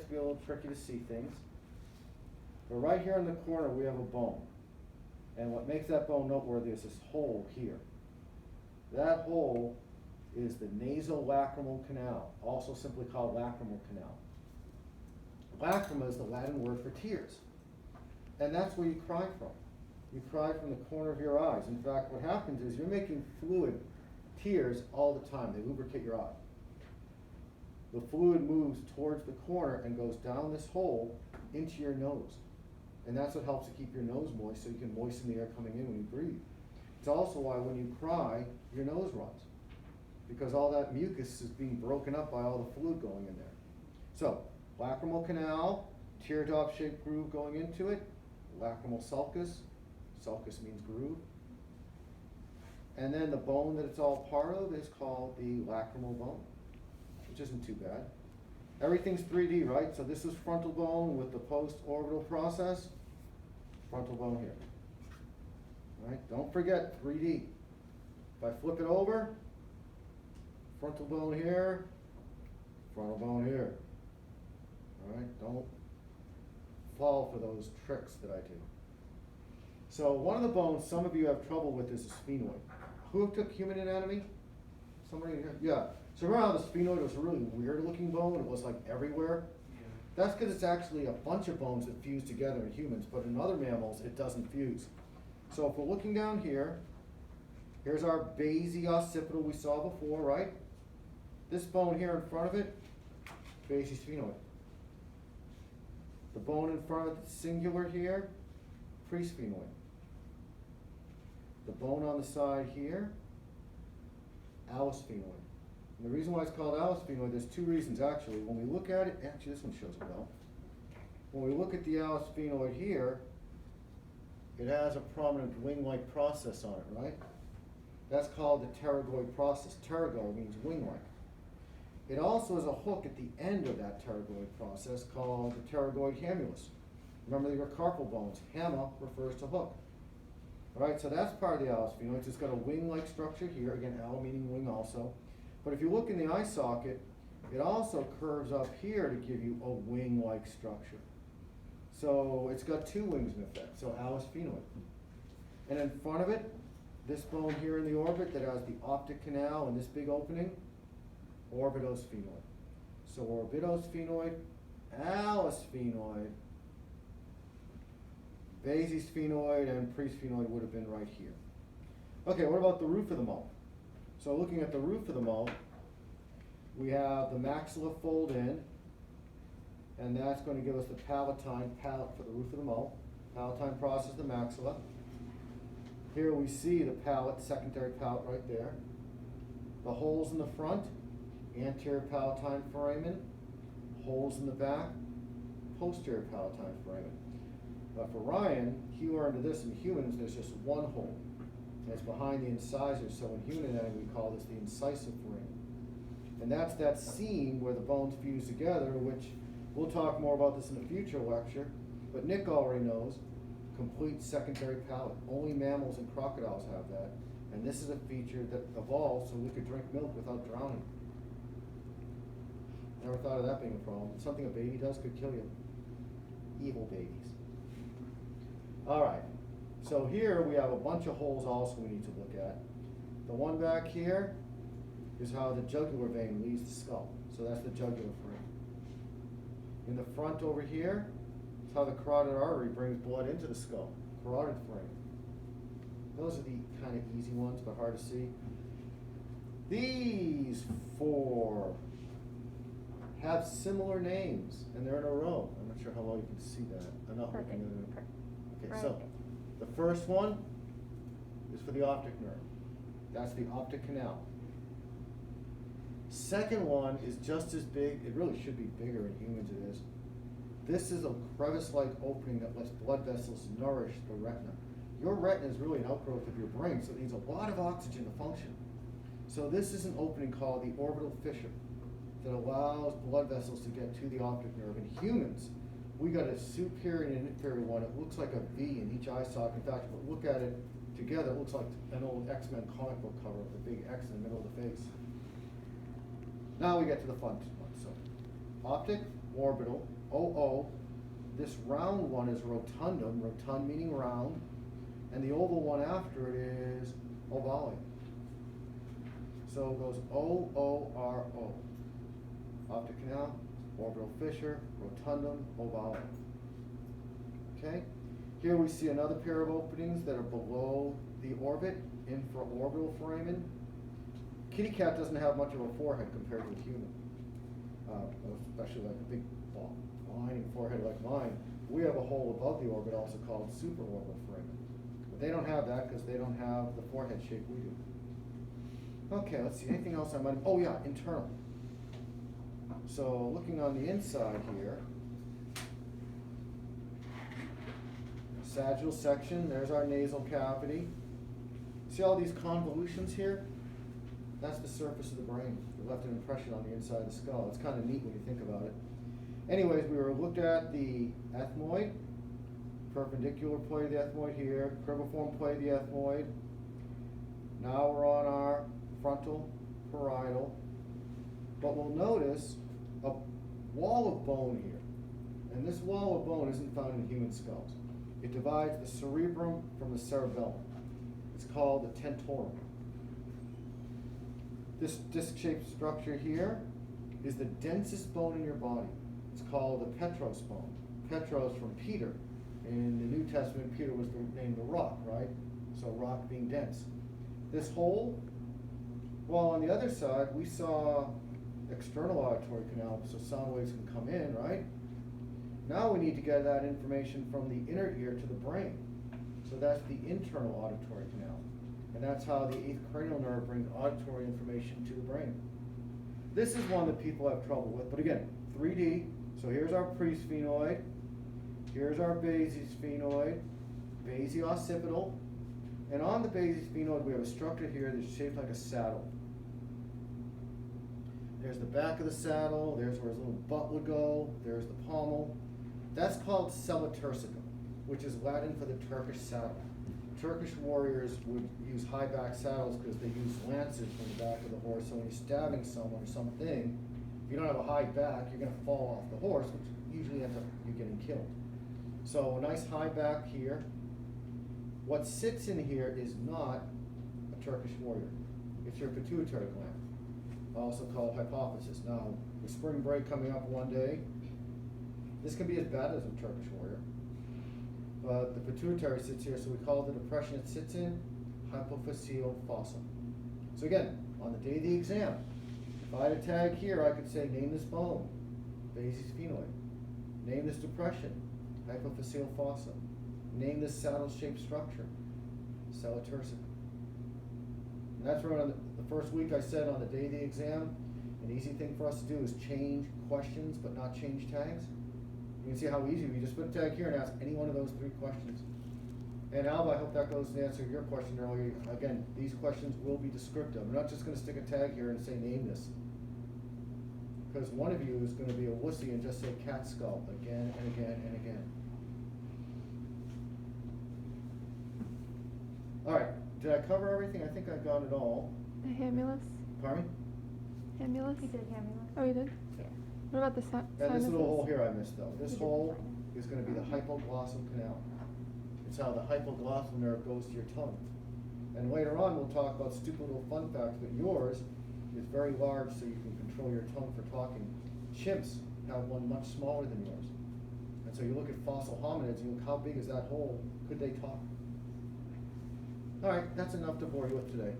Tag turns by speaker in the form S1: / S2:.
S1: be a little tricky to see things. But right here in the corner we have a bone. And what makes that bone noteworthy is this hole here. That hole is the nasolacrimal canal, also simply called lacrimal canal. Lacrima is the Latin word for tears. And that's where you cry from. You cry from the corner of your eyes. In fact, what happens is you're making fluid, tears, all the time. They lubricate your eye. The fluid moves towards the corner and goes down this hole into your nose. And that's what helps to keep your nose moist so you can moisten the air coming in when you breathe. It's also why when you cry, your nose runs. Because all that mucus is being broken up by all the fluid going in there. So, lacrimal canal, teardrop shaped groove going into it, lacrimal sulcus, sulcus means groove. And then the bone that it's all part of is called the lacrimal bone, which isn't too bad. Everything's 3D, right? So this is frontal bone with the post-orbital process, frontal bone here. Right? Don't forget 3D. If I flip it over, frontal bone here, frontal bone here. All right? Don't fall for those tricks that I do. So one of the bones some of you have trouble with is the sphenoid. Who took human anatomy? Somebody here? Yeah. So remember how the sphenoid was a really weird looking bone? It was like everywhere? Yeah. That's because it's actually a bunch of bones that fuse together in humans, but in other mammals it doesn't fuse. So if we're looking down here, here's our basi-occipital we saw before, right? This bone here in front of it, basi-sphenoid. The bone in front of it, singular here, presphenoid. The bone on the side here, allosphenoid. And the reason why it's called allosphenoid, there's two reasons actually. When we look at it, actually this one shows it well. When we look at the allosphenoid here, it has a prominent wing-like process on it, right? That's called the pterygoid process. Pterygo means wing-like. It also has a hook at the end of that pterygoid process called the pterygoid hamulus. Remember your carpal bones. Hamma refers to hook. All right, so that's part of the allosphenoid. It's got a wing-like structure here. Again, allo meaning wing also. But if you look in the eye socket, it also curves up here to give you a wing-like structure. So it's got two wings in effect, so allosphenoid. And in front of it, this bone here in the orbit that has the optic canal and this big opening, orbitosphenoid. So orbitosphenoid, allosphenoid, basisphenoid, and presphenoid would have been right here. Okay, what about the roof of the mouth? So looking at the roof of the mouth, we have the maxilla fold in, and that's going to give us the palatine palate for the roof of the mouth. Palatine process the maxilla. Here we see the palate, secondary palate right there. The holes in the front, anterior palatine foramen. Holes in the back, posterior palatine foramen. But for Ryan, he learned this in humans, there's just one hole. And it's behind the incisor, so in human anatomy we call this the incisive foramen. And that's that seam where the bones fuse together, which we'll talk more about this in a future lecture, but Nick already knows, complete secondary palate. Only mammals and crocodiles have that. And this is a feature that evolved so we could drink milk without drowning. Never thought of that being a problem. Something a baby does could kill you. Evil babies. All right, so here we have a bunch of holes also we need to look at. The one back here is how the jugular vein leaves the skull. So that's the jugular frame. In the front over here is how the carotid artery brings blood into the skull, carotid frame. Those are the kind of easy ones, but hard to see. These four have similar names, and they're in a row. I'm not sure how well you can see that. I'm not looking at it. Okay, right. So the first one is for the optic nerve. That's the optic canal. Second one is just as big. It really should be bigger in humans, it is. This is a crevice-like opening that lets blood vessels nourish the retina. Your retina is really an outgrowth of your brain, so it needs a lot of oxygen to function. So this is an opening called the orbital fissure that allows blood vessels to get to the optic nerve. In humans, we got a superior and inferior one. It looks like a V in each eye socket. In fact, if we look at it together, it looks like an old X-Men comic book cover with a big X in the middle of the face. Now we get to the fun one. So, optic, orbital, OO. This round one is rotundum, rotund meaning round, and the oval one after it is ovale. So it goes OORO. Optic canal, orbital fissure, rotundum, ovale. Okay? Here we see another pair of openings that are below the orbit, infraorbital foramen. Kitty cat doesn't have much of a forehead compared to a human, especially like a big lining forehead like mine. We have a hole above the orbit also called supraorbital foramen. But they don't have that because they don't have the forehead shape we do. Okay, let's see, anything else I might, oh yeah, internal. So looking on the inside here, sagittal section, there's our nasal cavity. See all these convolutions here? That's the surface of the brain. It left an impression on the inside of the skull. It's kind of neat when you think about it. Anyways, we were looked at the ethmoid, perpendicular plate of the ethmoid here, cribriform plate of the ethmoid. Now we're on our frontal parietal. But we'll notice a wall of bone here. And this wall of bone isn't found in human skulls. It divides the cerebrum from the cerebellum. It's called the tentorium. This disc-shaped structure here is the densest bone in your body. It's called the Petros bone. Petros from Peter. In the New Testament, Peter was named the rock, right? So rock being dense. This hole, well, on the other side, we saw external auditory canal, so sound waves can come in, right? Now we need to get that information from the inner ear to the brain. So that's the internal auditory canal. And that's how the 8th cranial nerve brings auditory information to the brain. This is one that people have trouble with, but again, 3D. So here's our presphenoid, here's our basisphenoid, basioccipital, and on the basisphenoid we have a structure here that's shaped like a saddle. There's the back of the saddle, there's where his little butt would go, there's the pommel. That's called sella turcica, which is Latin for the Turkish saddle. Turkish warriors would use high back saddles because they use lances from the back of the horse, so when you're stabbing someone or something, if you don't have a high back, you're going to fall off the horse, which usually ends up you getting killed. So a nice high back here. What sits in here is not a Turkish warrior. It's your pituitary gland, also called hypophysis. Now, with spring break coming up one day, this can be as bad as a Turkish warrior. But the pituitary sits here, so we call the depression it sits in hypophyseal fossa. So again, on the day of the exam, if I had a tag here, I could say, name this bone, basisphenoid. Name this depression, hypophyseal fossa. Name this saddle-shaped structure, sella turcica. And that's where on the first week I said on the day of the exam, an easy thing for us to do is change questions but not change tags. You can see how easy, we just put a tag here and ask any one of those 3 questions. And Alba, I hope that goes to answer your question earlier. Again, these questions will be descriptive. I'm not just going to stick a tag here and say name this. Because one of you is going to be a wussy and just say cat skull again and again and again. Alright, did I cover everything? I think I got it all.
S2: The hamulus?
S1: Pardon me?
S2: Hamulus?
S3: We did hamulus.
S2: Oh, you did?
S1: Yeah.
S2: What about the
S1: And
S2: sinuses?
S1: this little hole here I missed though. This
S3: You did
S1: hole
S3: the
S1: is going to be the hypoglossal canal. It's how the hypoglossal nerve goes to your tongue. And later on we'll talk about stupid little fun facts, but yours is very large so you can control your tongue for talking. Chimps have one much smaller than yours. And so you look at fossil hominids and you look, how big is that hole? Could they talk? Alright, that's enough to bore you with today.